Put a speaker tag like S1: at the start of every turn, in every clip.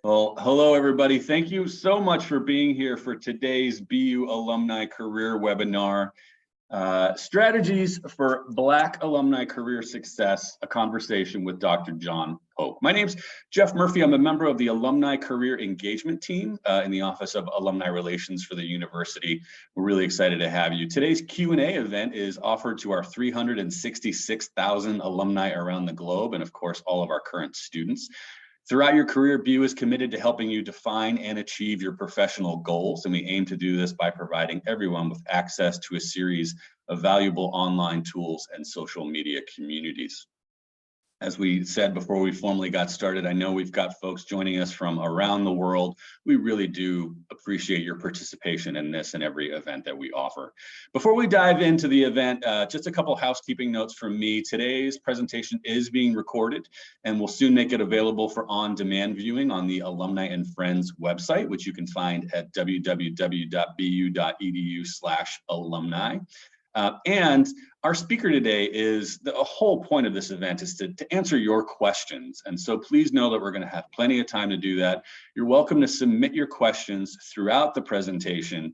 S1: Well, hello, everybody. Thank you so much for being here for today's BU Alumni Career Webinar, Strategies for Black Alumni Career Success, a conversation with Dr. John Polk. My name's Jeff Murphy. I'm a member of the Alumni Career Engagement Team in the Office of Alumni Relations for the university. We're really excited to have you. Today's Q&A event is offered to our 366,000 alumni around the globe, and of course, all of our current students. Throughout your career, BU is committed to helping you define and achieve your professional goals, and we aim to do this by providing everyone with access to a series of valuable online tools and social media communities. As we said before we formally got started, I know we've got folks joining us from around the world. We really do appreciate your participation in this and every event that we offer. Before we dive into the event, just a couple housekeeping notes from me. Today's presentation is being recorded and we'll soon make it available for on-demand viewing on the Alumni and Friends website, which you can find at www.bu.edu/alumni. And our speaker today is, the whole point of this event is to answer your questions. And so please know that we're going to have plenty of time to do that. You're welcome to submit your questions throughout the presentation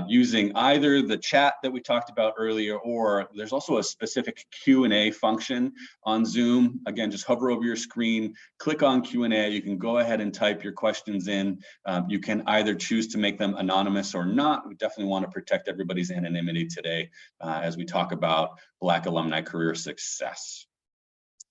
S1: using either the chat that we talked about earlier, or there's also a specific Q&A function on Zoom. Again, just hover over your screen, click on Q&A. You can go ahead and type your questions in. You can either choose to make them anonymous or not. We definitely want to protect everybody's anonymity today as we talk about Black alumni career success.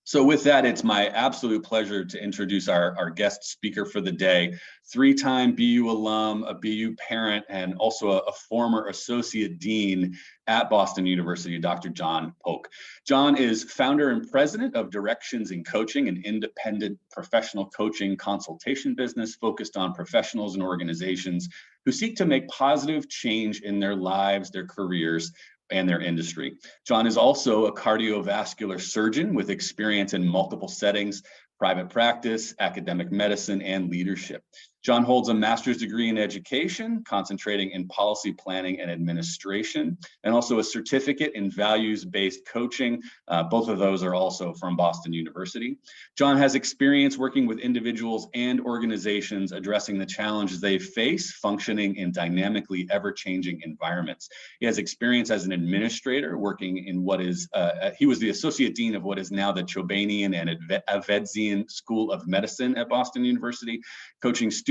S1: So with that, it's my absolute pleasure to introduce our guest speaker for the day, three-time BU alum, a BU parent, and also a former associate dean at Boston University, Dr. John Polk. John is founder and president of Directions in Coaching, an independent professional coaching consultation business focused on professionals and organizations who seek to make positive change in their lives, their careers, and their industry. John is also a cardiovascular surgeon with experience in multiple settings, private practice, academic medicine, and leadership. John holds a master's degree in education, concentrating in policy planning and administration, and also a certificate in values-based coaching. Both of those are also from Boston University. John has experience working with individuals and organizations addressing the challenges they face functioning in dynamically ever-changing environments. He has experience as an administrator working in what is, he was the associate dean of what is now the Chobanian and Avedsian School of Medicine at Boston University, coaching students,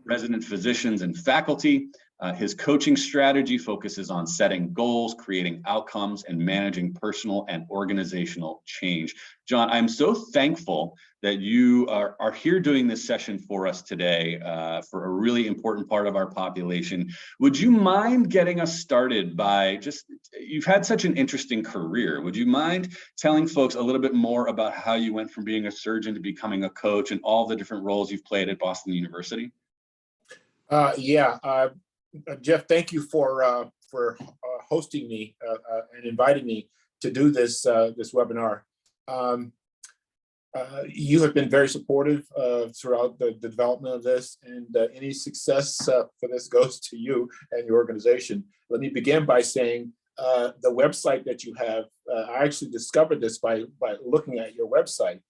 S1: resident physicians, and faculty. His coaching strategy focuses on setting goals, creating outcomes, and managing personal and organizational change. John, I'm so thankful that you are here doing this session for us today for a really important part of our population. Would you mind getting us started by you've had such an interesting career. Would you mind telling folks a little bit more about how you went from being a surgeon to becoming a coach and all the different roles you've played at Boston University?
S2: Jeff, thank you for hosting me and inviting me to do this webinar. You have been very supportive throughout the development of this, and any success for this goes to you and your organization. Let me begin by saying the website that you have, I actually discovered this by looking at your website.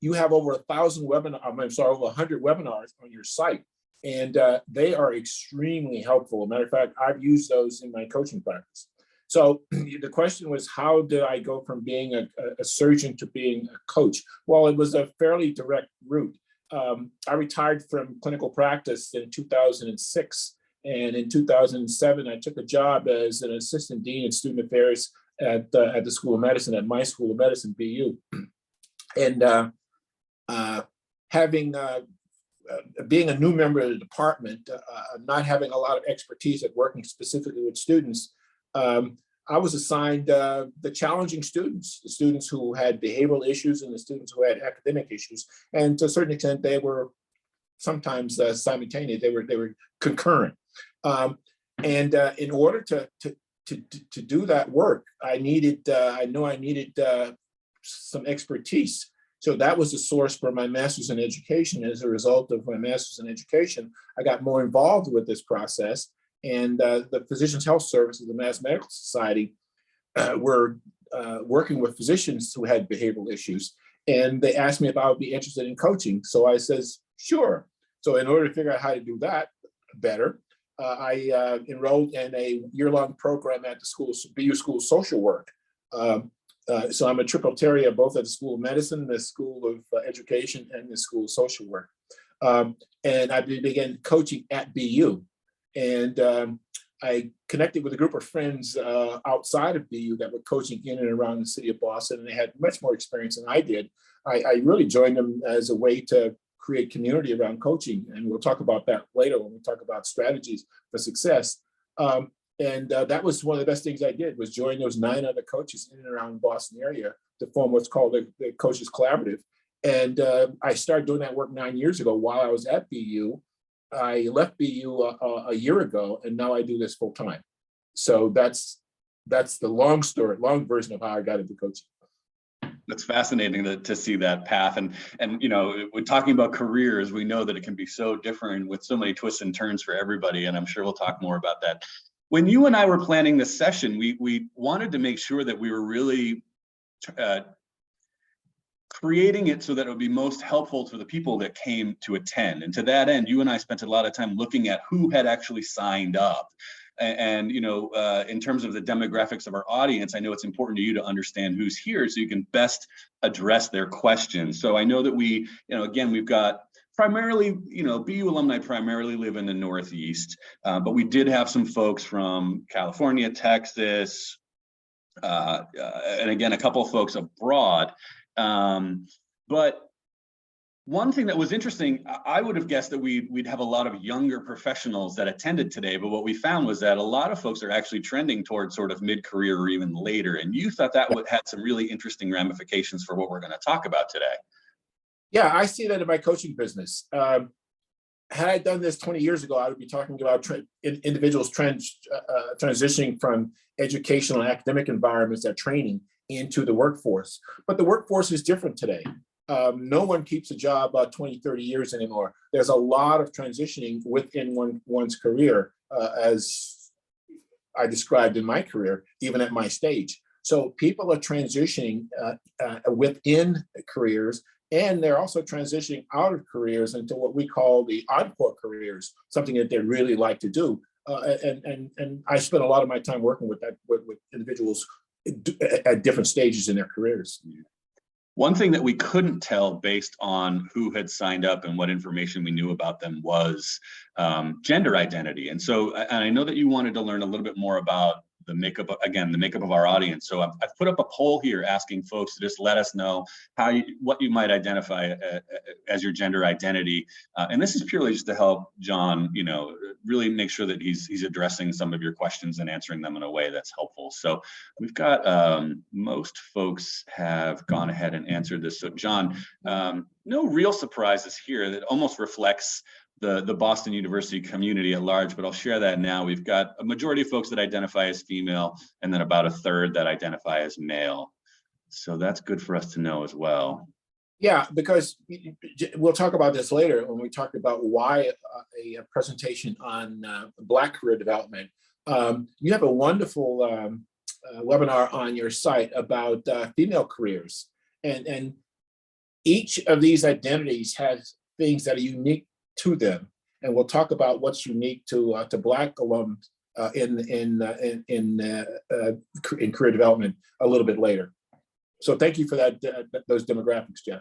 S2: You have over 1,000 webinars, over 100 webinars on your site. And they are extremely helpful. As a matter of fact, I've used those in my coaching practice. So the question was, how did I go from being a surgeon to being a coach? Well, it was a fairly direct route. I retired from clinical practice in 2006. And in 2007, I took a job as an assistant dean in student affairs at the School of Medicine, at my School of Medicine, BU. And being a new member of the department, not having a lot of expertise at working specifically with students, I was assigned the challenging students, the students who had behavioral issues and the students who had academic issues. And to a certain extent, they were sometimes simultaneous, they were concurrent. And in order to do that work, I knew I needed some expertise. So that was the source for my master's in education. As a result of my master's in education, I got more involved with this process. And the Physicians Health Service of the Mass Medical Society were working with physicians who had behavioral issues. And they asked me if I would be interested in coaching. So I says, sure. So in order to figure out how to do that better, I enrolled in a year-long program at the BU School of Social Work. So I'm a triple terrier, both at the School of Medicine, the School of Education, and the School of Social Work. And I began coaching at BU. And I connected with a group of friends outside of BU that were coaching in and around the city of Boston, and they had much more experience than I did. I really joined them as a way to create community around coaching, and we'll talk about that later when we talk about strategies for success. And that was one of the best things I did, was join those 9 other coaches in and around the Boston area to form what's called the Coaches Collaborative. And I started doing that work 9 years ago while I was at BU. I left BU a year ago, and now I do this full time. So that's the long version of how I got into coaching.
S1: That's fascinating to see that path. And when talking about careers, we know that it can be so different with so many twists and turns for everybody. And I'm sure we'll talk more about that. When you and I were planning this session, we wanted to make sure that we were really creating it so that it would be most helpful to the people that came to attend. And to that end, you and I spent a lot of time looking at who had actually signed up. And in terms of the demographics of our audience, I know it's important to you to understand who's here so you can best address their questions. So I know that we, again, we've got primarily, BU alumni primarily live in the Northeast, but we did have some folks from California, Texas, and again, a couple of folks abroad. But one thing that was interesting, I would have guessed that we'd have a lot of younger professionals that attended today, but what we found was that a lot of folks are actually trending towards sort of mid-career or even later. And you thought that had some really interesting ramifications for what we're going to talk about today.
S2: Yeah, I see that in my coaching business. Had I done this 20 years ago, I would be talking about individuals transitioning from educational and academic environments at training into the workforce. But the workforce is different today. No one keeps a job 20, 30 years anymore. There's a lot of transitioning within one's career, as I described in my career, even at my stage. So people are transitioning within careers, and they're also transitioning out of careers into what we call the encore careers, something that they really like to do. And I spend a lot of my time working with individuals at different stages in their careers.
S1: One thing that we couldn't tell based on who had signed up and what information we knew about them was gender identity. And so, and I know that you wanted to learn a little bit more about the makeup of our audience. So I've put up a poll here asking folks to just let us know what you might identify as your gender identity. And this is purely just to help John, really make sure that he's addressing some of your questions and answering them in a way that's helpful. So we've got most folks have gone ahead and answered this. So John, no real surprises here. That almost reflects the Boston University community at large, but I'll share that now. We've got a majority of folks that identify as female, and then about a third that identify as male. So that's good for us to know as well.
S2: Yeah, because we'll talk about this later when we talk about why a presentation on Black career development. You have a wonderful webinar on your site about female careers, and each of these identities has things that are unique to them, and we'll talk about what's unique to Black alums in career development a little bit later. So thank you for that those demographics, Jeff.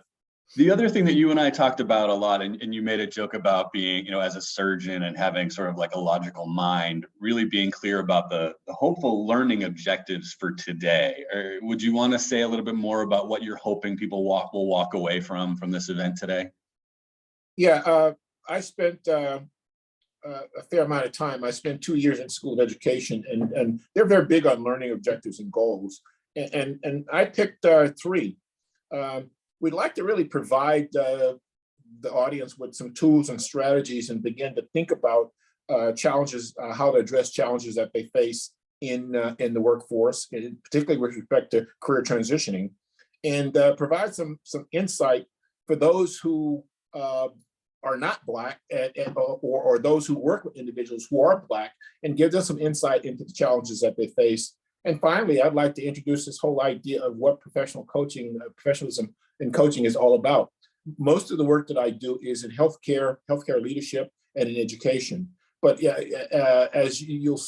S1: The other thing that you and I talked about a lot, and you made a joke about being, as a surgeon and having sort of like a logical mind, really being clear about the hopeful learning objectives for today. Or would you want to say a little bit more about what you're hoping people will walk away from this event today?
S2: Yeah. I spent a fair amount of time. I spent 2 years in School of Education, and they're very big on learning objectives and goals. And I picked 3. We'd like to really provide the audience with some tools and strategies and begin to think about challenges, how to address challenges that they face in the workforce, particularly with respect to career transitioning, and provide some insight for those who are not Black, or those who work with individuals who are Black, and give them some insight into the challenges that they face. And finally, I'd like to introduce this whole idea of what professionalism in coaching is all about. most of the work that I do is in healthcare leadership, and in education. But yeah, as you'll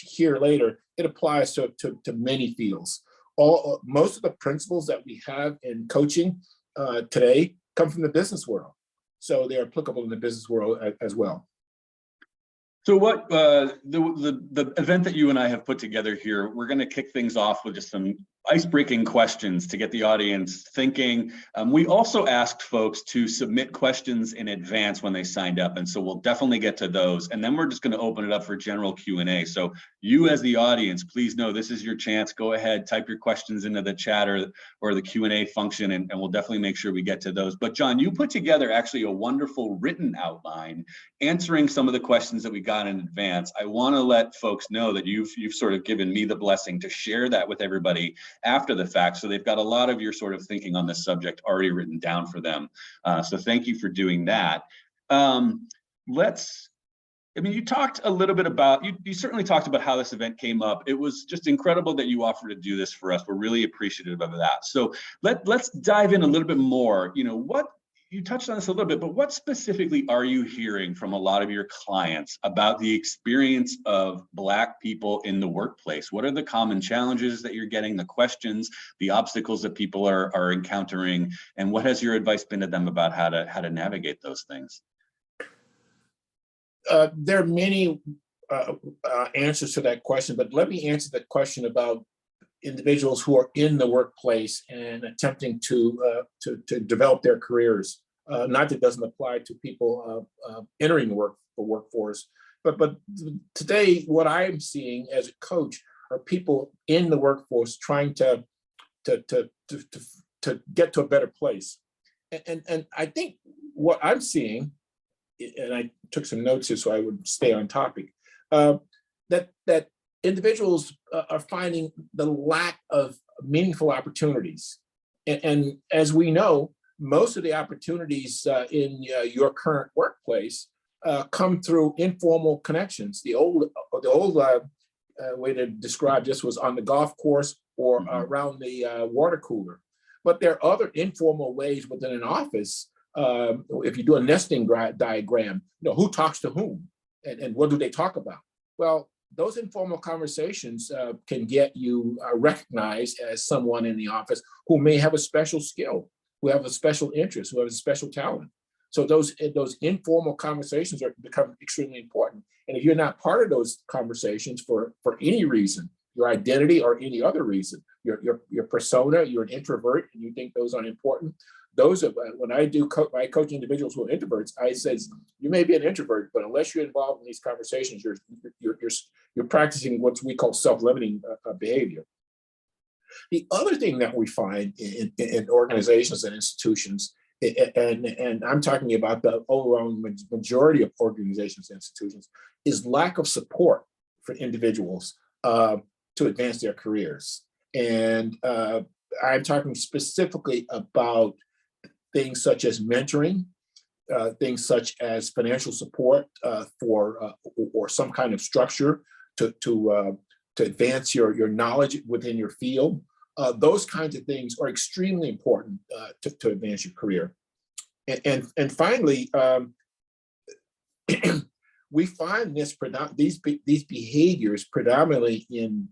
S2: hear later, it applies to many fields. Most of the principles that we have in coaching today come from the business world, so they're applicable in the business world as well.
S1: So what the event that you and I have put together here, we're going to kick things off with just some ice-breaking questions to get the audience thinking. We also asked folks to submit questions in advance when they signed up, and so we'll definitely get to those. And then we're just going to open it up for general Q&A. So you as the audience, please know this is your chance. Go ahead, type your questions into the chat or the Q&A function, and we'll definitely make sure we get to those. But John, you put together actually a wonderful written outline answering some of the questions that we got in advance. I want to let folks know that you've sort of given me the blessing to share that with everybody after the fact, so they've got a lot of your sort of thinking on this subject already written down for them. So thank you for doing that. You talked a little bit about, you certainly talked about how this event came up. It was just incredible that you offered to do this for us. We're really appreciative of that. So let's dive in a little bit more. You touched on this a little bit, but what specifically are you hearing from a lot of your clients about the experience of Black people in the workplace? What are the common challenges that you're getting, the questions, the obstacles that people are encountering, and what has your advice been to them about how to navigate those things?
S2: There are many answers to that question, but let me answer the question about individuals who are in the workplace and attempting to develop their careers. Not that it doesn't apply to people entering the workforce, but today what I'm seeing as a coach are people in the workforce trying to get to a better place. And I think what I'm seeing, and I took some notes here so I would stay on topic, that individuals are finding the lack of meaningful opportunities. And as we know, most of the opportunities in your current workplace come through informal connections. The old way to describe this was on the golf course or around the water cooler. But there are other informal ways within an office. If you do a nesting diagram, who talks to whom and what do they talk about? Well, those informal conversations can get you recognized as someone in the office who may have a special skill, who have a special interest, who have a special talent. So those informal conversations become extremely important. And if you're not part of those conversations for any reason, your identity or any other reason, your persona, you're an introvert and you think those are important, those are, when I coach individuals who are introverts, I says, you may be an introvert, but unless you're involved in these conversations, you're practicing what we call self-limiting behavior. The other thing that we find in organizations and institutions, and I'm talking about the overall majority of organizations and institutions, is lack of support for individuals to advance their careers. And I'm talking specifically about things such as mentoring, things such as financial support or some kind of structure to advance your knowledge within your field. Those kinds of things are extremely important to advance your career. And finally, we find these behaviors predominantly in,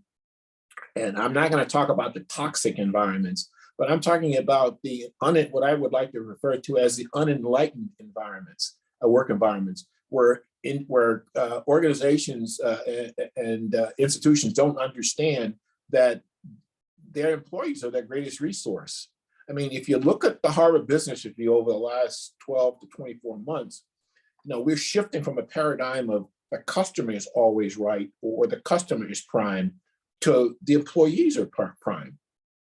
S2: and I'm not going to talk about the toxic environments, but I'm talking about what I would like to refer to as the unenlightened environments, work environments, where organizations and institutions don't understand that their employees are their greatest resource. I mean, if you look at the Harvard Business Review over the last 12 to 24 months, we're shifting from a paradigm of the customer is always right or the customer is prime to the employees are prime,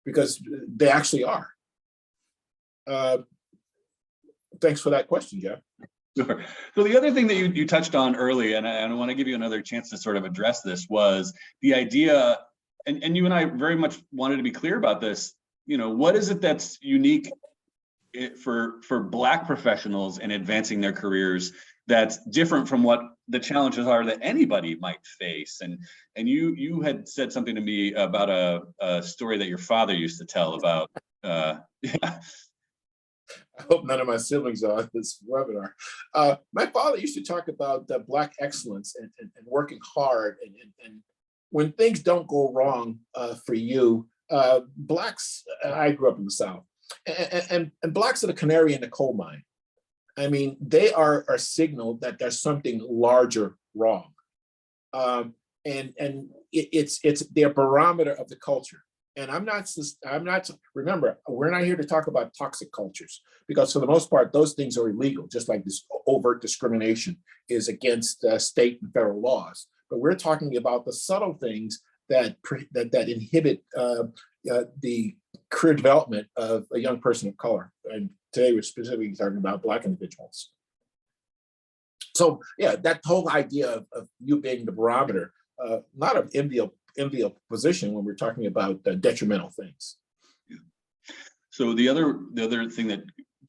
S2: because they actually are. Thanks for that question, Jeff.
S1: Sure. So the other thing that you touched on early, and I want to give you another chance to sort of address this, was the idea, and you and I very much wanted to be clear about this, what is it that's unique for Black professionals in advancing their careers that's different from what the challenges are that anybody might face? And you had said something to me about a story that your father used to tell about. Yeah.
S2: I hope none of my siblings are on this webinar. My father used to talk about Black excellence and working hard. And when things don't go wrong for you, Blacks, I grew up in the South, and Blacks are the canary in the coal mine. I mean, they are a signal that there's something larger wrong. It's their barometer of the culture. And remember, we're not here to talk about toxic cultures, because for the most part, those things are illegal, just like this overt discrimination is against state and federal laws. But we're talking about the subtle things that inhibit the career development of a young person of color. And today we're specifically talking about Black individuals. So yeah, that whole idea of you being the barometer, not of enviable position when we're talking about detrimental things.
S1: Yeah. So the other thing that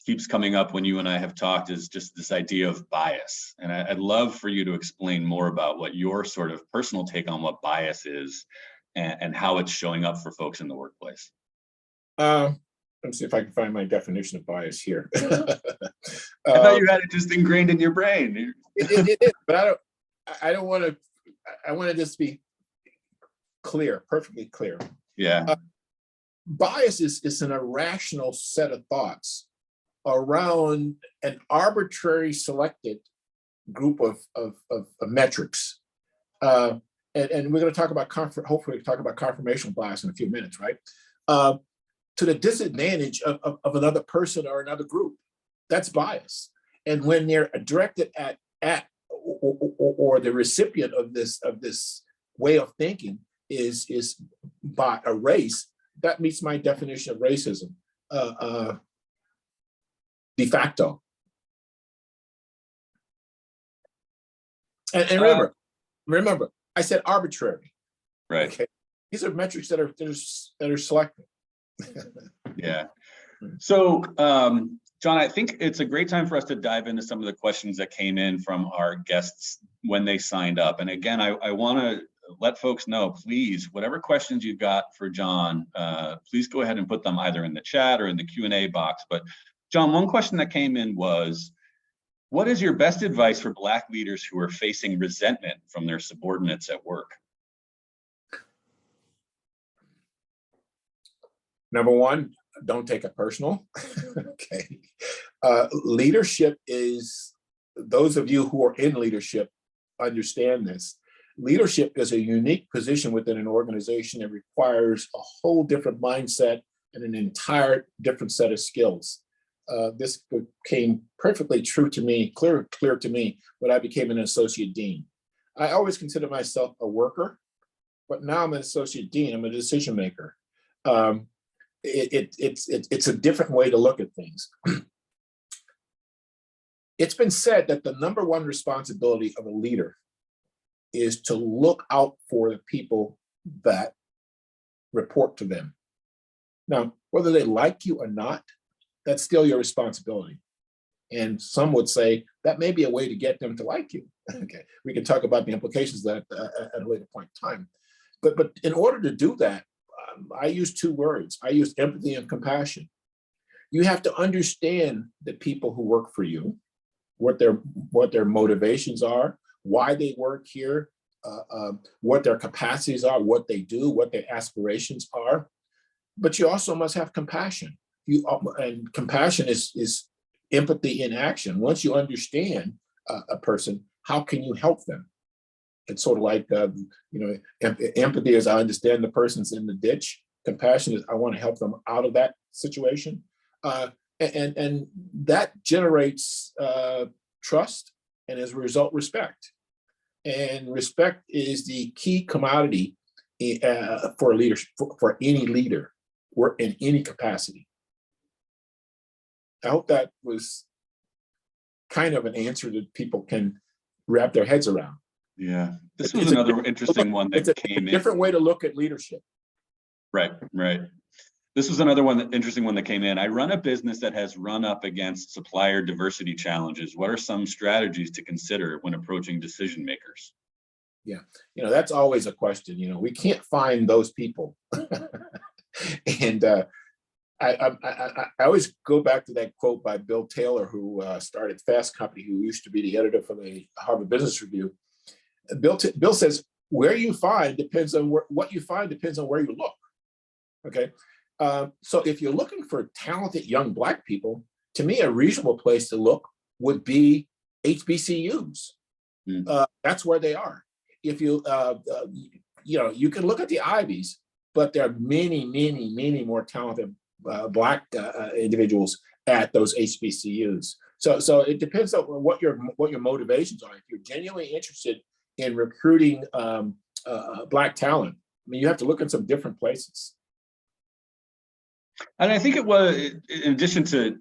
S1: keeps coming up when you and I have talked is just this idea of bias. And I'd love for you to explain more about what your sort of personal take on what bias is and how it's showing up for folks in the workplace.
S2: Let me see if I can find my definition of bias here.
S1: I thought you had it just ingrained in your brain.
S2: It is, but I don't want to. I want to just be clear, perfectly clear.
S1: Yeah.
S2: Bias is an irrational set of thoughts around an arbitrary selected group of metrics. And we're going to talk about hopefully talk about confirmational bias in a few minutes, right? To the disadvantage of another person or another group. That's bias. And when they're directed at or the recipient of this way of thinking is by a race, that meets my definition of racism de facto. And remember, I said arbitrary.
S1: Right.
S2: Okay. These are metrics that are selected.
S1: Yeah. So, John, I think it's a great time for us to dive into some of the questions that came in from our guests when they signed up. And again, I want to let folks know, please, whatever questions you've got for John, please go ahead and put them either in the chat or in the Q&A box. But John, one question that came in was, what is your best advice for Black leaders who are facing resentment from their subordinates at work?
S2: Number one, don't take it personal. Okay. Leadership is, those of you who are in leadership understand this. Leadership is a unique position within an organization that requires a whole different mindset and an entire different set of skills. This became perfectly true to me, clear to me when I became an associate dean. I always consider myself a worker, but now I'm an associate dean. I'm a decision maker. It's a different way to look at things. It's been said that the number one responsibility of a leader is to look out for the people that report to them. Now, whether they like you or not, that's still your responsibility. And some would say that may be a way to get them to like you. Okay, we can talk about the implications of that at a later point in time. But in order to do that, I use two words. I use empathy and compassion. You have to understand the people who work for you, what their motivations are, why they work here, what their capacities are, what they do, what their aspirations are. But you also must have compassion. And compassion is empathy in action. Once you understand a person, how can you help them? It's sort of like, empathy is I understand the person's in the ditch. Compassion is I want to help them out of that situation. And that generates trust, and as a result, respect. And respect is the key commodity for leadership, for any leader or in any capacity. I hope that was kind of an answer that people can wrap their heads around.
S1: Yeah, this was another interesting one that came in.
S2: It's a different way to look at leadership.
S1: Right. This was another interesting one that came in. I run a business that has run up against supplier diversity challenges. What are some strategies to consider when approaching decision makers?
S2: Yeah, that's always a question. We can't find those people. And I always go back to that quote by Bill Taylor, who started Fast Company, who used to be the editor for the Harvard Business Review. Bill says, where you find depends on what you find depends on where you look. Okay. So if you're looking for talented young Black people, to me, a reasonable place to look would be HBCUs. That's where they are. If you, you can look at the Ivies, but there are many, many, many more talented Black individuals at those HBCUs. So it depends on what your motivations are. If you're genuinely interested in recruiting Black talent, I mean, you have to look in some different places.
S1: And I think it was, in addition to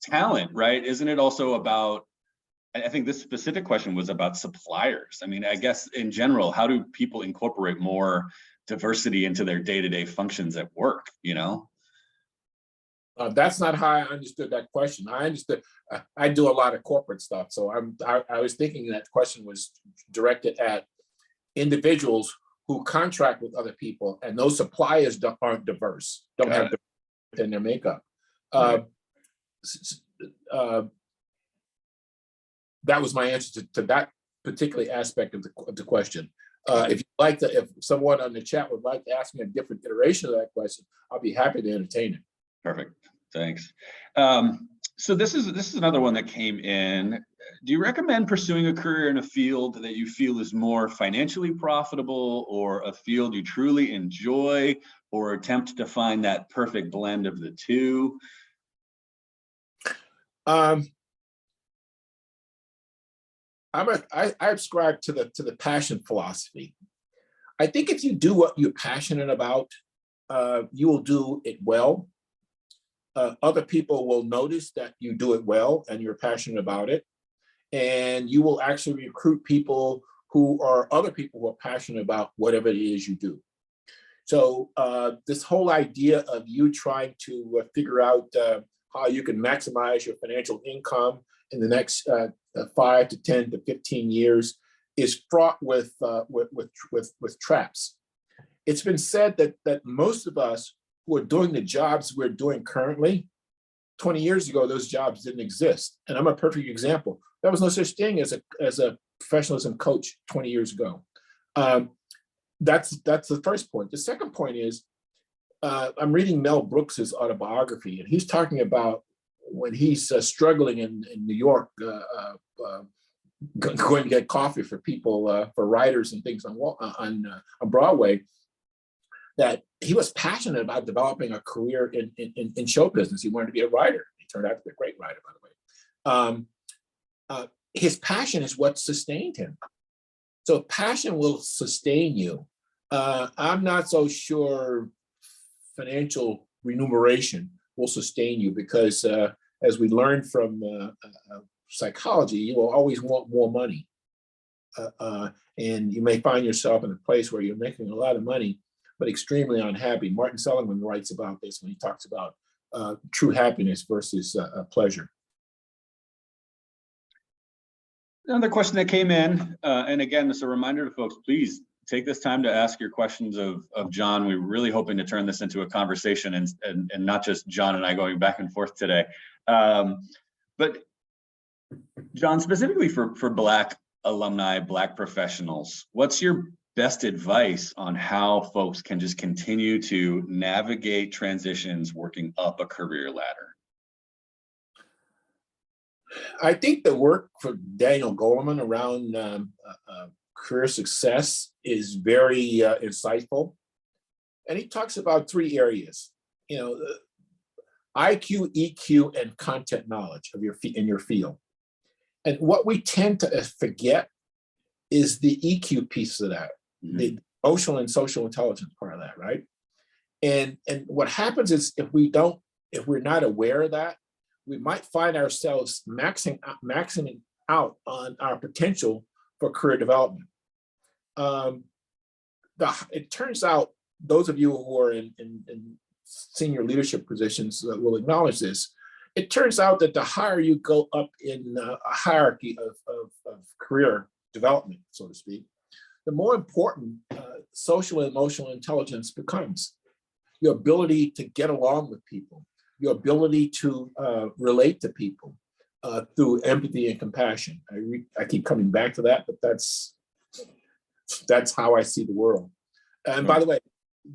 S1: talent, right? Isn't it also about, I think this specific question was about suppliers. I mean, I guess in general, how do people incorporate more diversity into their day-to-day functions at work,
S2: That's not how I understood that question. I understood, I do a lot of corporate stuff. So I was thinking that question was directed at individuals who contract with other people, and those suppliers aren't diverse, don't have diversity in their makeup. Right. That was my answer to that particular aspect of the question. If you'd like to, if someone on the chat would like to ask me a different iteration of that question, I'll be happy to entertain it.
S1: Perfect, thanks. So this is another one that came in. Do you recommend pursuing a career in a field that you feel is more financially profitable, or a field you truly enjoy, or attempt to find that perfect blend of the two?
S2: I subscribe to the passion philosophy. I think if you do what you're passionate about, you will do it well. Other people will notice that you do it well and you're passionate about it. And you will actually recruit people who are other people who are passionate about whatever it is you do. So this whole idea of you trying to figure out how you can maximize your financial income in the next 5 to 10 to 15 years is fraught with traps. It's been said that most of us who are doing the jobs we're doing currently, 20 years ago, those jobs didn't exist. And I'm a perfect example. There was no such thing as a professionalism coach 20 years ago. That's the first point. The second point is, I'm reading Mel Brooks's autobiography, and he's talking about when he's struggling in New York, going to get coffee for people, for writers and things on Broadway, that he was passionate about developing a career in show business. He wanted to be a writer. He turned out to be a great writer, by the way. His passion is what sustained him. So passion will sustain you. I'm not so sure financial remuneration will sustain you, because as we learned from psychology, you will always want more money. And you may find yourself in a place where you're making a lot of money, but extremely unhappy. Martin Seligman writes about this when he talks about true happiness versus pleasure.
S1: Another question that came in, and again, this is a reminder to folks, please take this time to ask your questions of John. We're really hoping to turn this into a conversation and not just John and I going back and forth today. But John, specifically for Black alumni, Black professionals, what's your best advice on how folks can just continue to navigate transitions working up a career ladder?
S2: I think the work for Daniel Goleman around career success is very insightful. And he talks about 3 areas, IQ, EQ, and content knowledge of in your field. And what we tend to forget is the EQ piece of that, the emotional and social intelligence part of that, right? And what happens is if we're not aware of that, we might find ourselves maxing out on our potential for career development. It turns out, those of you who are in senior leadership positions will acknowledge this. It turns out that the higher you go up in a hierarchy of career development, so to speak, the more important social and emotional intelligence becomes. your ability to get along with people, your ability to relate to people through empathy and compassion. I keep coming back to that, but that's how I see the world. And by the way,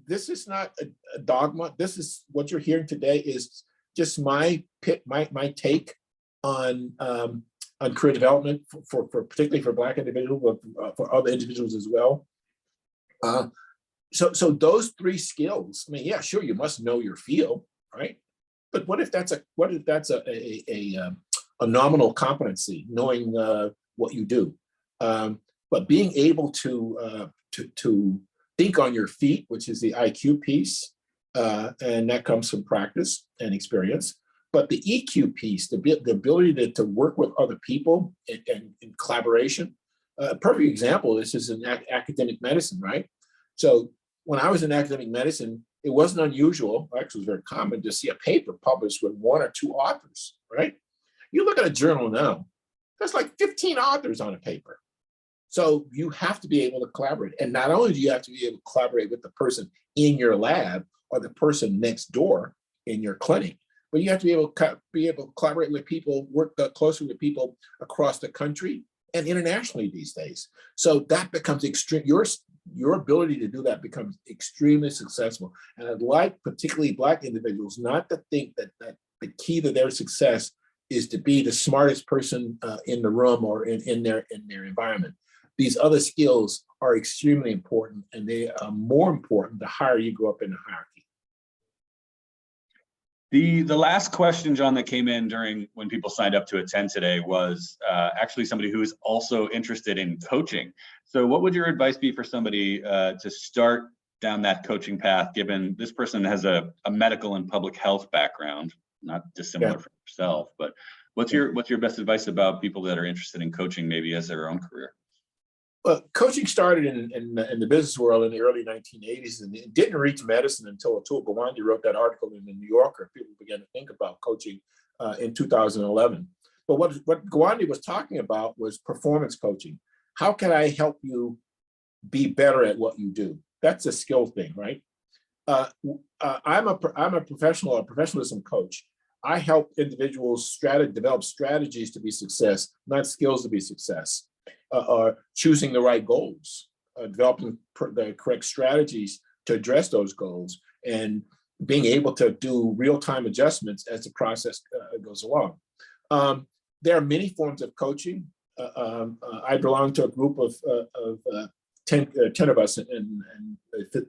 S2: this is not a dogma. This is what you're hearing today is just my take on career development for particularly for Black individuals, but for other individuals as well. So those three skills. I mean, yeah, sure, you must know your field, right? But what if that's a nominal competency, knowing what you do, but being able to think on your feet, which is the IQ piece, and that comes from practice and experience. But the EQ piece, the ability to work with other people in collaboration. A perfect example, this is in academic medicine, right? So when I was in academic medicine, it wasn't unusual, actually it was very common to see a paper published with one or two authors, right? You look at a journal now, there's like 15 authors on a paper. So you have to be able to collaborate. And not only do you have to be able to collaborate with the person in your lab or the person next door in your clinic, but you have to be able to collaborate with people, work closely with people across the country and internationally these days. So that becomes extreme. Your ability to do that becomes extremely successful. And I'd like particularly Black individuals not to think that the key to their success is to be the smartest person in the room or in their environment. These other skills are extremely important, and they are more important the higher you go up in the hierarchy.
S1: The last question, John, that came in during when people signed up to attend today was actually somebody who is also interested in coaching. So what would your advice be for somebody to start down that coaching path, given this person has a medical and public health background, not dissimilar from yourself, but what's your best advice about people that are interested in coaching maybe as their own career?
S2: Well, coaching started in the business world in the early 1980s, and it didn't reach medicine until Atul Gawande wrote that article in the New Yorker. People began to think about coaching in 2011. But what Gawande was talking about was performance coaching. How can I help you be better at what you do? That's a skill thing, right? I'm a professional, a professionalism coach. I help individuals develop strategies to be success, not skills to be success. Choosing the right goals, developing the correct strategies to address those goals, and being able to do real-time adjustments as the process goes along. There are many forms of coaching. I belong to a group of 10 of us in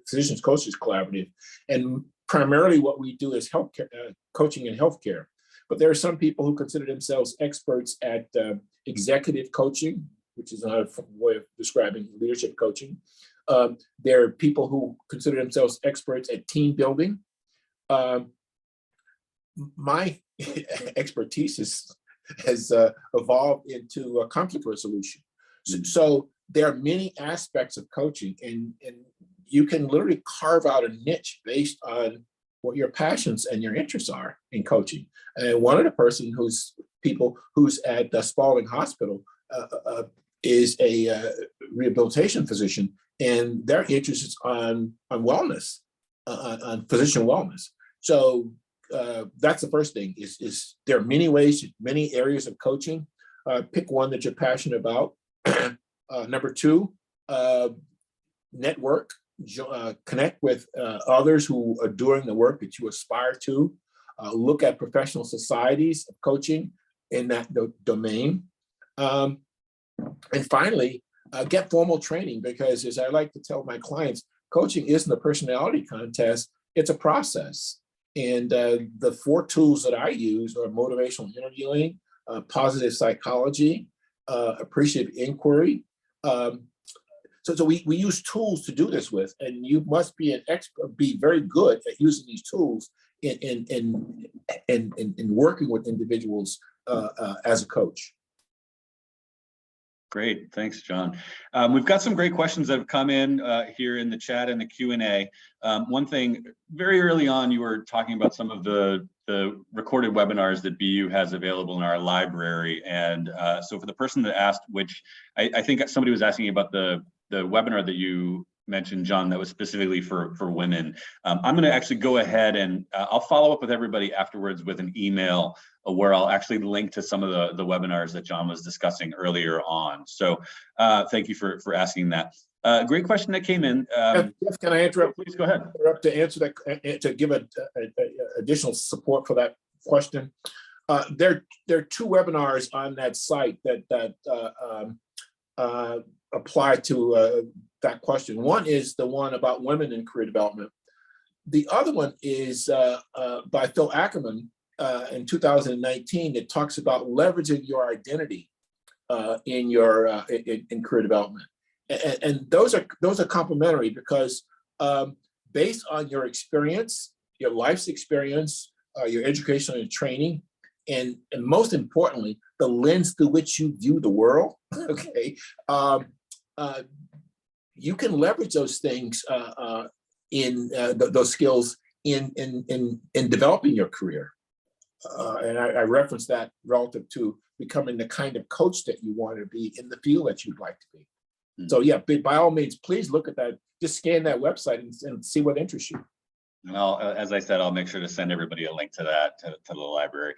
S2: Physicians Coaches Collaborative, and primarily what we do is healthcare coaching in healthcare. But there are some people who consider themselves experts at executive coaching, which is another way of describing leadership coaching. There are people who consider themselves experts at team building. My expertise has evolved into conflict resolution. So there are many aspects of coaching, and you can literally carve out a niche based on what your passions and your interests are in coaching. And one of the person who's at Spalding Hospital is a rehabilitation physician, and their interest is on wellness, on physician wellness. So that's the first thing. Is there are many ways, many areas of coaching. Pick one that you're passionate about. Number two, network. Connect with others who are doing the work that you aspire to. Look at professional societies of coaching in that domain. And finally, get formal training, because as I like to tell my clients, coaching isn't a personality contest, it's a process. And the 4 tools that I use are motivational interviewing, positive psychology, appreciative inquiry. So we use tools to do this with, and you must be an expert, be very good at using these tools in working with individuals as a coach.
S1: Great, thanks, John. We've got some great questions that have come in here in the chat and the Q&A. One thing, very early on, you were talking about some of the recorded webinars that BU has available in our library. And so for the person that asked, which I think somebody was asking about the webinar that you mentioned, John, that was specifically for women. I'm going to actually go ahead and I'll follow up with everybody afterwards with an email where I'll actually link to some of the webinars that John was discussing earlier on. So thank you for asking that. Great question that came in.
S2: Jeff, can I interrupt?
S1: Please go ahead.
S2: To answer that, to give additional support for that question. There are two webinars on that site that apply to that question. One is the one about women in career development. The other one is by Phil Ackerman in 2019. It talks about leveraging your identity in career development. And those are complementary because based on your experience, your life's experience, your education and training, and most importantly, the lens through which you view the world, okay, you can leverage those things those skills in developing your career. And I reference that relative to becoming the kind of coach that you want to be in the field that you'd like to be. So yeah, by all means, please look at that. Just scan that website and see what interests you.
S1: Well, as I said, I'll make sure to send everybody a link to that, to the library.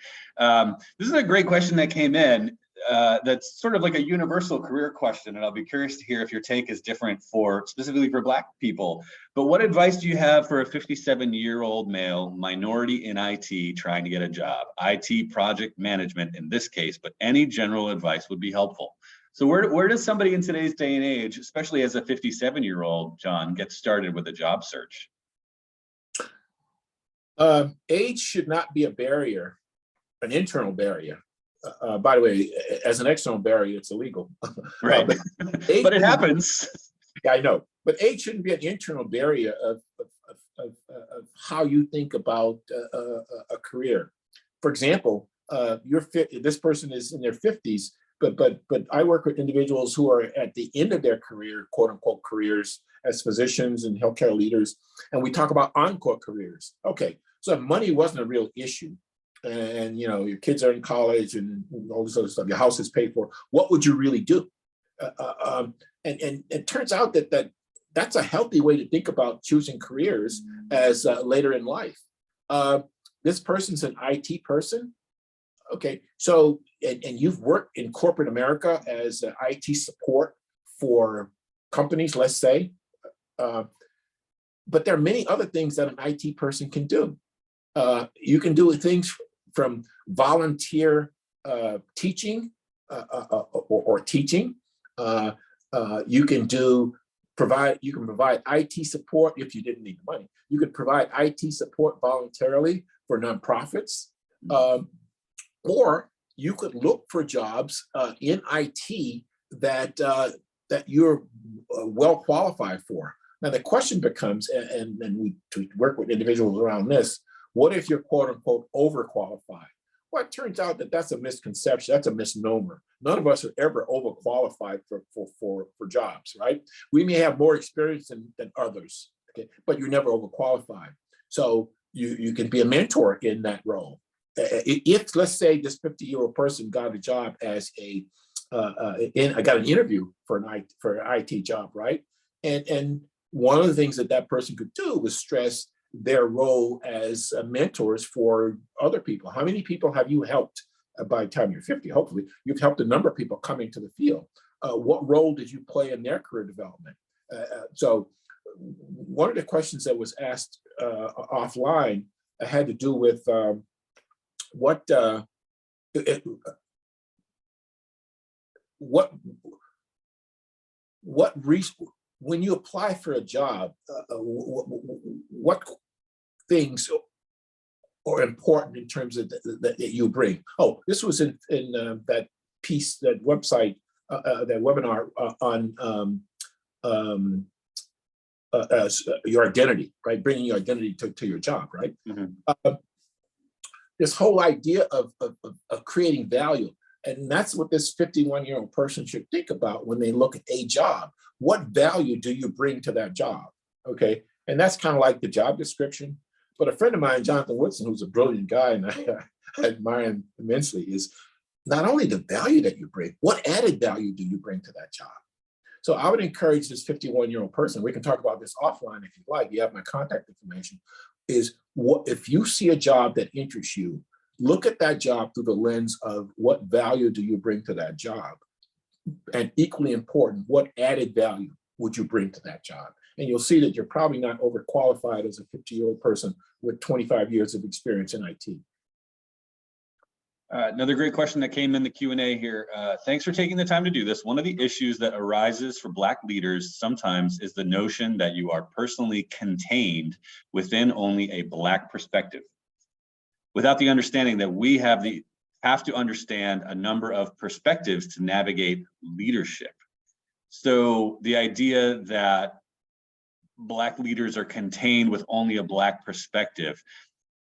S1: This is a great question that came in. That's sort of like a universal career question, and I'll be curious to hear if your take is different specifically for Black people. But what advice do you have for a 57-year-old male, minority in IT, trying to get a job? IT project management in this case, but any general advice would be helpful. So where does somebody in today's day and age, especially as a 57-year-old, John, get started with a job search?
S2: Age should not be a barrier, an internal barrier. By the way, as an external barrier, it's illegal.
S1: Right, but it happens.
S2: Yeah, I know. But age shouldn't be an internal barrier of how you think about a career. For example, this person is in their 50s, but I work with individuals who are at the end of their career, quote unquote careers, as physicians and healthcare leaders, and we talk about encore careers. Okay, so if money wasn't a real issue, and your kids are in college and all this other stuff, your house is paid for, what would you really do? And it turns out that's a healthy way to think about choosing careers as later in life. This person's an IT person. Okay, so, and you've worked in corporate America as IT support for companies, let's say, but there are many other things that an IT person can do. You can do things from volunteer teaching or teaching. You can provide IT support if you didn't need the money. You could provide IT support voluntarily for nonprofits. Or you could look for jobs in IT that you're well qualified for. Now the question becomes, and we work with individuals around this, what if you're quote unquote overqualified? Well, it turns out that that's a misconception, that's a misnomer. None of us are ever overqualified for jobs, right? We may have more experience than others, okay, but you're never overqualified. So you can be a mentor in that role. If, let's say, this 50-year-old person got a job as I got an interview for an IT job, right? And one of the things that person could do was stress their role as mentors for other people. How many people have you helped by the time you're 50? Hopefully, you've helped a number of people coming to the field. What role did you play in their career development? So one of the questions that was asked offline had to do with when you apply for a job, what things are important in terms of that you bring? Oh, this was in that piece, that website, that webinar on your identity, right? Bringing your identity to your job, right? Mm-hmm. This whole idea of creating value. And that's what this 51-year-old person should think about when they look at a job. What value do you bring to that job? Okay, and that's kind of like the job description. But a friend of mine, Jonathan Woodson, who's a brilliant guy, and I admire him immensely, is not only the value that you bring, what added value do you bring to that job? So I would encourage this 51-year-old person, we can talk about this offline if you like, you have my contact information, is what if you see a job that interests you, look at that job through the lens of what value do you bring to that job? And equally important, what added value would you bring to that job? And you'll see that you're probably not overqualified as a 50-year-old person with 25 years of experience in IT.
S1: Another great question that came in the Q&A here. Thanks for taking the time to do this. One of the issues that arises for Black leaders sometimes is the notion that you are personally contained within only a Black perspective, without the understanding that we have to understand a number of perspectives to navigate leadership. So the idea that Black leaders are contained with only a Black perspective,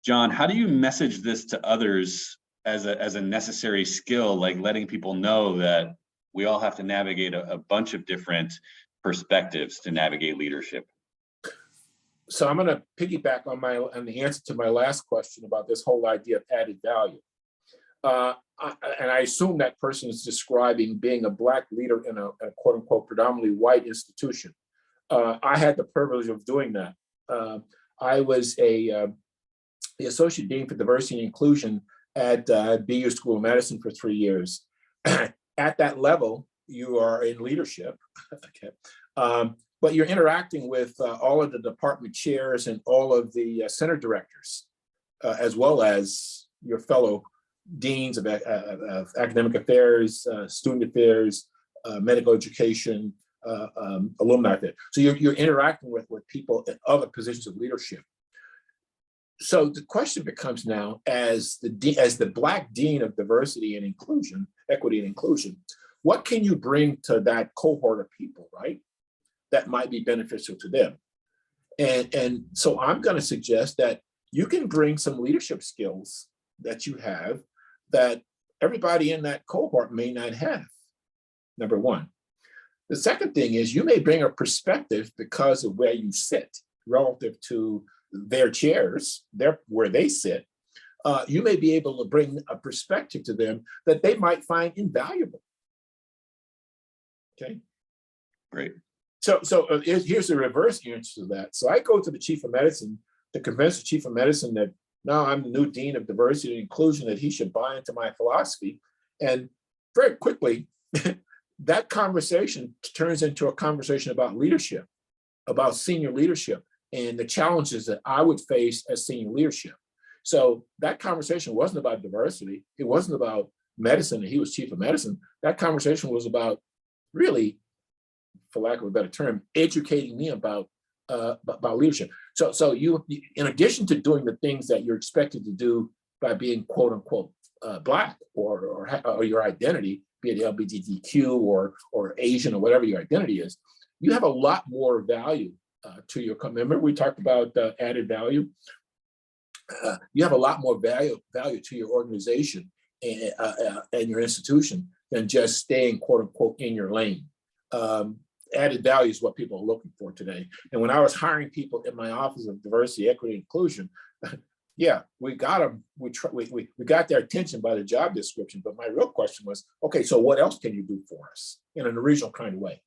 S1: John, how do you message this to others as a necessary skill, like letting people know that we all have to navigate a bunch of different perspectives to navigate leadership?
S2: So I'm going to piggyback on the answer to my last question about this whole idea of added value. And I assume that person is describing being a Black leader in a quote unquote predominantly white institution. I had the privilege of doing that. I was the Associate Dean for Diversity and Inclusion at BU School of Medicine for 3 years. At that level, you are in leadership, okay. But you're interacting with all of the department chairs and all of the center directors, as well as your fellow deans of academic affairs, student affairs, medical education, alumni affairs. So you're interacting with people in other positions of leadership. So the question becomes now, as the Black Dean of Diversity and Inclusion, Equity and Inclusion, what can you bring to that cohort of people, right? That might be beneficial to them. And so I'm going to suggest that you can bring some leadership skills that you have that everybody in that cohort may not have, number one. The second thing is you may bring a perspective because of where you sit relative to their chairs, where they sit. You may be able to bring a perspective to them that they might find invaluable. Okay.
S1: Great.
S2: So here's the reverse answer to that. So I go to the chief of medicine to convince the chief of medicine that now I'm the new dean of diversity and inclusion, that he should buy into my philosophy. And very quickly, that conversation turns into a conversation about leadership, about senior leadership, and the challenges that I would face as senior leadership. So that conversation wasn't about diversity. It wasn't about medicine, and he was chief of medicine. That conversation was about really, for lack of a better term, educating me about leadership. So you, in addition to doing the things that you're expected to do by being quote unquote Black or your identity, be it LGBTQ or Asian or whatever your identity is, you have a lot more value to your company. Remember we talked about added value? You have a lot more value to your organization and your institution than just staying quote unquote in your lane. Added value is what people are looking for today. And when I was hiring people in my office of diversity, equity, and inclusion, yeah, we got them. We got their attention by the job description. But my real question was, okay, so what else can you do for us in an original kind of way?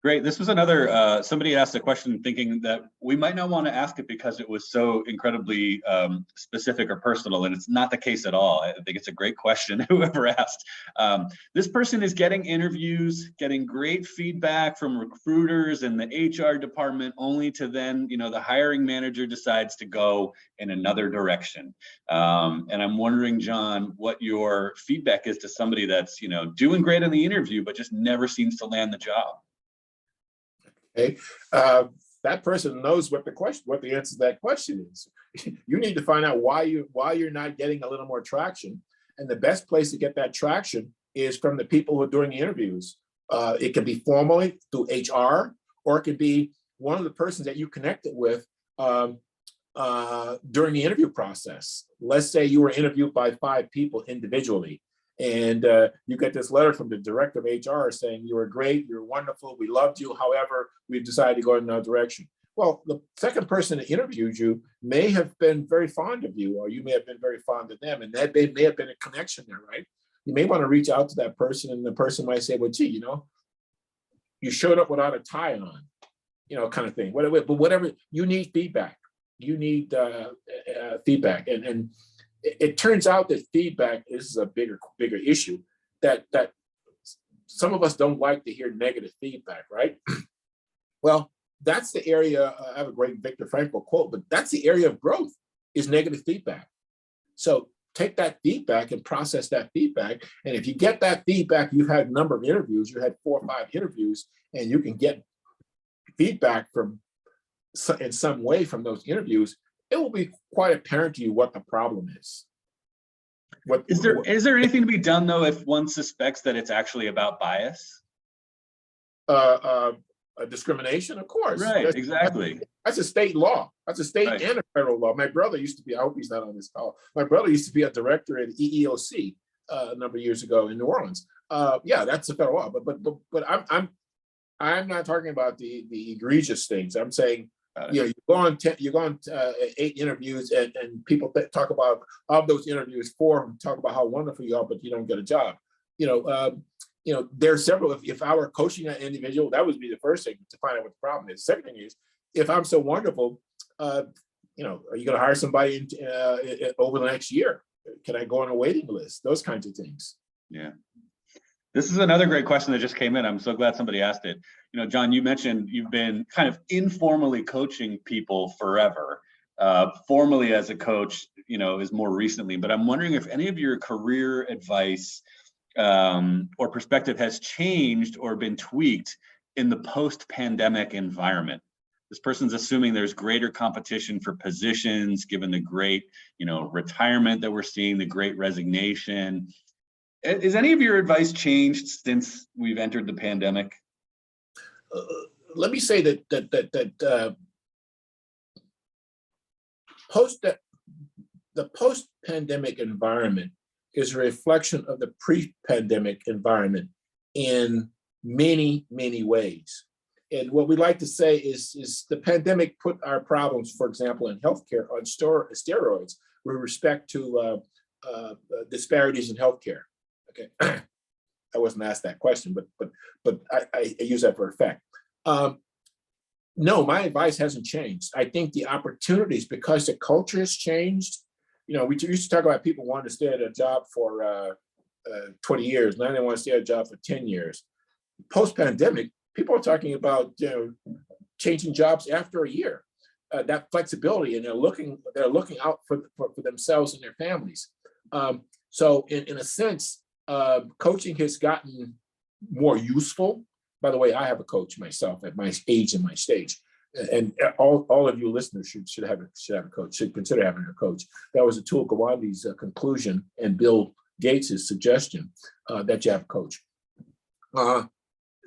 S1: Great. This was another, somebody asked a question thinking that we might not want to ask it because it was so incredibly specific or personal, and it's not the case at all. I think it's a great question, whoever asked. This person is getting interviews, getting great feedback from recruiters and the HR department, only to then, the hiring manager decides to go in another direction. And I'm wondering, John, what your feedback is to somebody that's, doing great in the interview, but just never seems to land the job.
S2: Okay. That person knows what the answer to that question is. You need to find out why you're not getting a little more traction. And the best place to get that traction is from the people who are doing the interviews. It can be formally through HR, or it could be one of the persons that you connected with during the interview process. Let's say you were interviewed by 5 people individually. And you get this letter from the director of HR saying, you were great, you're wonderful, we loved you. However, we've decided to go in another direction. Well, the second person that interviewed you may have been very fond of you, or you may have been very fond of them. And that may have been a connection there, right? you may want to reach out to that person, and the person might say, well, gee, you showed up without a tie on, kind of thing. Whatever, you need feedback. You need feedback. And it turns out that feedback is a bigger issue, that some of us don't like to hear negative feedback, right? Well, that's the area, I have a great Viktor Frankl quote, but that's the area of growth, is negative feedback. So take that feedback and process that feedback. And if you get that feedback, you've had a number of interviews, you had 4 or 5 interviews, and you can get feedback in some way from those interviews, it will be quite apparent to you what the problem is. Is
S1: there anything to be done, though, if one suspects that it's actually about bias?
S2: Discrimination, of course.
S1: Right, exactly.
S2: That's a state law. That's a state and a federal law. My brother used to be, I hope he's not on this call, my brother used to be a director at EEOC a number of years ago in New Orleans. Yeah, that's a federal law. But I'm not talking about the egregious things. I'm saying, you go on 8 interviews, and people talk about, of those interviews, 4 of them talk about how wonderful you are, but you don't get a job. There are several. If I were coaching an individual, that would be the first thing, to find out what the problem is. Second thing is, if I'm so wonderful, are you going to hire somebody over the next year? Can I go on a waiting list? Those kinds of things.
S1: Yeah. This is another great question that just came in. I'm so glad somebody asked it. John, you mentioned you've been kind of informally coaching people forever. Formally as a coach, is more recently. But I'm wondering if any of your career advice or perspective has changed or been tweaked in the post-pandemic environment. This person's assuming there's greater competition for positions, given the great, retirement that we're seeing, the great resignation. Has any of your advice changed since we've entered the pandemic?
S2: Let me say that the post-pandemic environment is a reflection of the pre-pandemic environment in many, many ways. And what we like to say is the pandemic put our problems, for example, in healthcare on steroids with respect to disparities in healthcare. Okay, I wasn't asked that question, but I use that for effect. No, my advice hasn't changed. I think the opportunities, because the culture has changed. We used to talk about people wanting to stay at a job for 20 years. Now they want to stay at a job for 10 years. Post-pandemic, people are talking about changing jobs after a year. That flexibility, and they're looking out for themselves and their families. So in a sense, coaching has gotten more useful. By the way, I have a coach myself at my age and my stage, and all of you listeners should have a coach, should consider having a coach. That was Atul Gawande's conclusion, and Bill Gates's suggestion that you have a coach.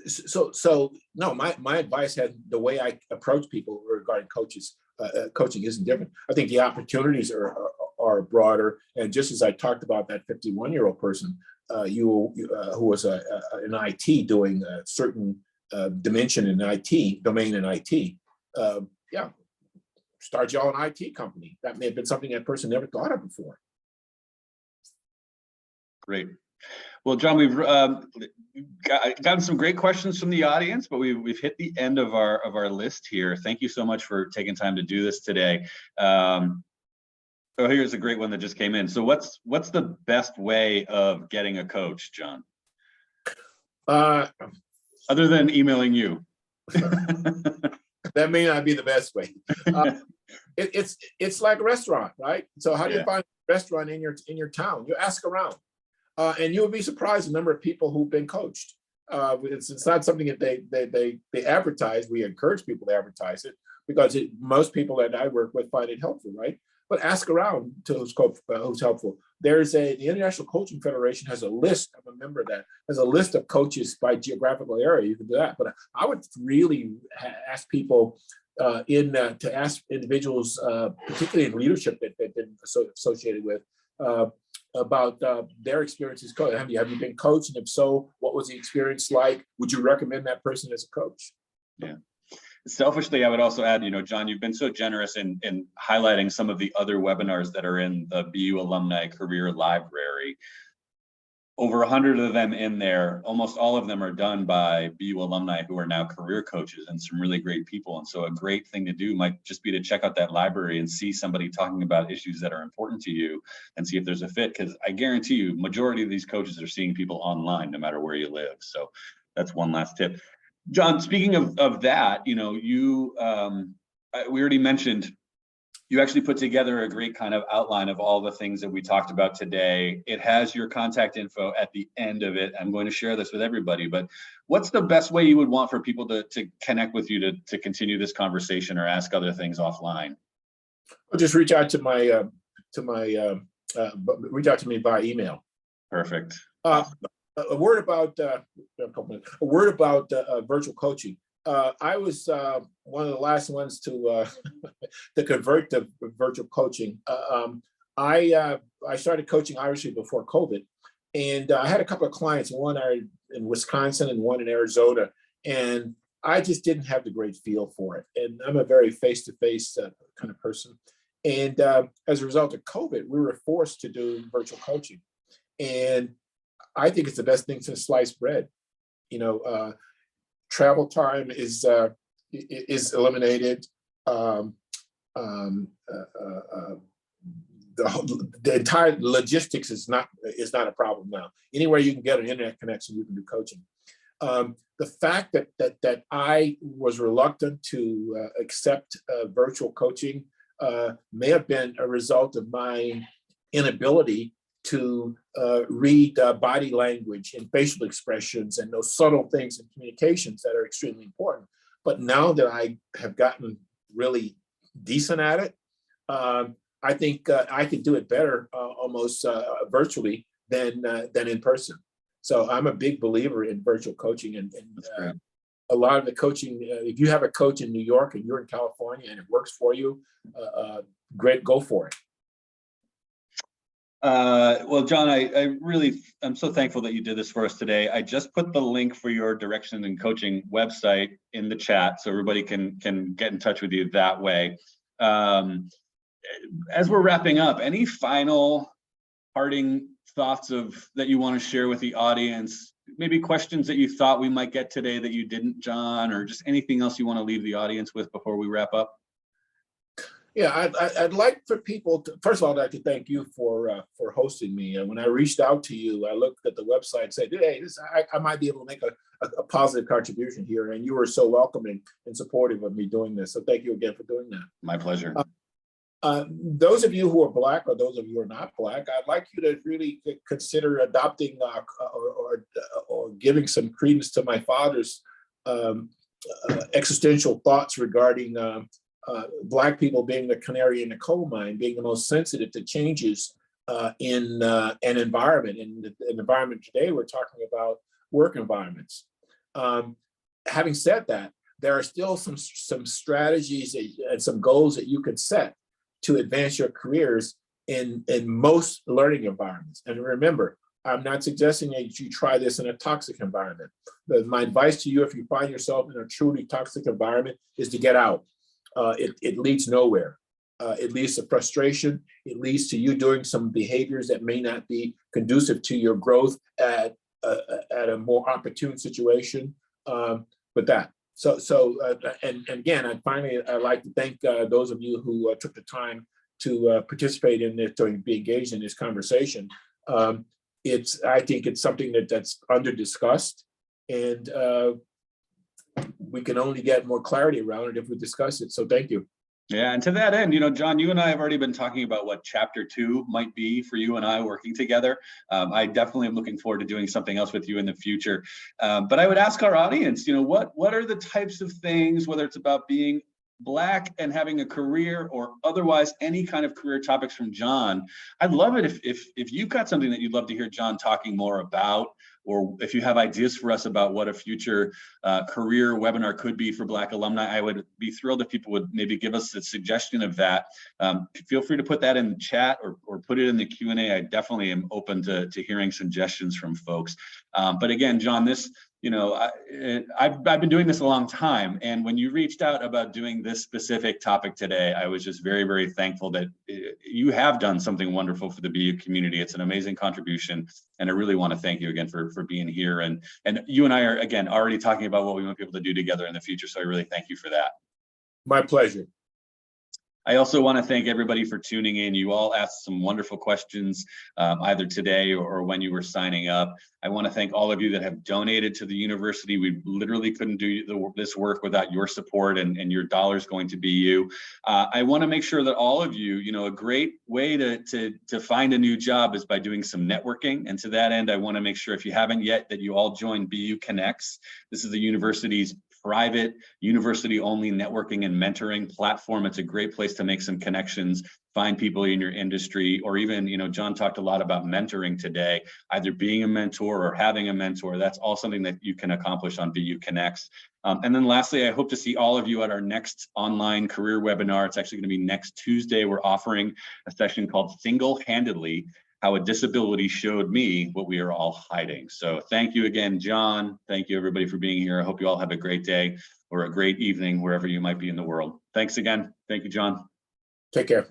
S2: So no, my advice had, the way I approach people regarding coaching isn't different. I think the opportunities are broader, and just as I talked about that 51-year-old person, who was in IT, doing a certain domain in IT. Yeah, start your own IT company. That may have been something that person never thought of before.
S1: Great. Well, John, we've gotten some great questions from the audience, but we've hit the end of our list here. Thank you so much for taking time to do this today. So here's a great one that just came in. So what's the best way of getting a coach, John? Other than emailing you.
S2: That may not be the best way. It's like a restaurant, right? So how do you find a restaurant in your town? You ask around, and you'll be surprised the number of people who've been coached. It's not something that they advertise. We encourage people to advertise it, because most people that I work with find it helpful, right? But ask around to who's helpful. The International Coaching Federation has a list. I'm a member of that. Has a list of coaches by geographical area. You can do that. But I would really ask people to ask individuals, particularly in leadership that they've been associated with, about their experiences coaching. Have you been coached? And if so, what was the experience like? Would you recommend that person as a coach?
S1: Yeah. Selfishly, I would also add, John, you've been so generous in highlighting some of the other webinars that are in the BU Alumni Career Library. over 100 of them in there. Almost all of them are done by BU alumni who are now career coaches, and some really great people. And so a great thing to do might just be to check out that library and see somebody talking about issues that are important to you and see if there's a fit. Because I guarantee you, majority of these coaches are seeing people online, no matter where you live. So that's one last tip. John, speaking of that, you know, we already mentioned you actually put together a great kind of outline of all the things that we talked about today. It has your contact info at the end of it. I'm going to share this with everybody, but what's the best way you would want for people to connect with you to continue this conversation or ask other things offline?
S2: Well, just reach out to me by email.
S1: Perfect.
S2: A word about virtual coaching. I was one of the last ones to to convert to virtual coaching. I started coaching obviously before COVID, and I had a couple of clients, one in Wisconsin and one in Arizona, and I just didn't have the great feel for it. And I'm a very face-to-face kind of person. And as a result of COVID, we were forced to do virtual coaching, and I think it's the best thing since sliced bread. You know, travel time is eliminated. The entire logistics is not a problem now. Anywhere you can get an internet connection, you can do coaching. The fact that I was reluctant to accept virtual coaching may have been a result of my inability to read body language and facial expressions and those subtle things in communications that are extremely important. But now that I have gotten really decent at it, I think I could do it better almost virtually than in person. So I'm a big believer in virtual coaching, and a lot of the coaching, if you have a coach in New York and you're in California and it works for you, great, go for it.
S1: Well, John, I'm so thankful that you did this for us today. I just put the link for your direction and coaching website in the chat so everybody can get in touch with you that way. As we're wrapping up, any final parting thoughts that you want to share with the audience? Maybe questions that you thought we might get today that you didn't, John, or just anything else you want to leave the audience with before we wrap up?
S2: Yeah, I'd like for people to, first of all, I'd like to thank you for hosting me. And when I reached out to you, I looked at the website and said, hey, I might be able to make a positive contribution here. And you were so welcoming and supportive of me doing this. So thank you again for doing that.
S1: My pleasure.
S2: Those of you who are Black, or those of you who are not Black, I'd like you to really consider adopting or giving some credence to my father's existential thoughts regarding Black people being the canary in the coal mine, being the most sensitive to changes in an environment. In an environment today, we're talking about work environments. Having said that, there are still some strategies and some goals that you can set to advance your careers in most learning environments. And remember, I'm not suggesting that you try this in a toxic environment. My advice to you, if you find yourself in a truly toxic environment, is to get out. It leads nowhere. It leads to frustration. It leads to you doing some behaviors that may not be conducive to your growth at a more opportune situation. But that. And again, I'd like to thank those of you who took the time to participate in this, to be engaged in this conversation. I think it's something that's under discussed, and we can only get more clarity around it if we discuss it. So thank you.
S1: Yeah, and to that end, John, you and I have already been talking about what chapter 2 might be for you and I working together. I definitely am looking forward to doing something else with you in the future. But I would ask our audience, what are the types of things, whether it's about being Black and having a career or otherwise any kind of career topics from John? I'd love it if you've got something that you'd love to hear John talking more about, or if you have ideas for us about what a future career webinar could be for Black alumni, I would be thrilled if people would maybe give us a suggestion of that. Feel free to put that in the chat or put it in the Q&A. I definitely am open to hearing suggestions from folks. But again, John, this, I've been doing this a long time, and when you reached out about doing this specific topic today, I was just very, very thankful that you have done something wonderful for the BU community. It's an amazing contribution, and I really want to thank you again for being here. And you and I are, again, already talking about what we want people to do together in the future, so I really thank you for that.
S2: My pleasure.
S1: I also want to thank everybody for tuning in. You all asked some wonderful questions, either today or when you were signing up. I want to thank all of you that have donated to the university. We literally couldn't do this work without your support and your dollars going to BU. I want to make sure that all of you, a great way to find a new job is by doing some networking. And to that end, I want to make sure, if you haven't yet, that you all join BU Connects. This is the university's private university-only networking and mentoring platform. It's a great place to make some connections, find people in your industry, or even, John talked a lot about mentoring today, either being a mentor or having a mentor. That's all something that you can accomplish on BU Connects. And then lastly, I hope to see all of you at our next online career webinar. It's actually going to be next Tuesday. We're offering a session called Single-Handedly: How a Disability Showed Me What We Are All Hiding. So thank you again, John. Thank you, everybody, for being here. I hope you all have a great day or a great evening, wherever you might be in the world. Thanks again. Thank you, John.
S2: Take care.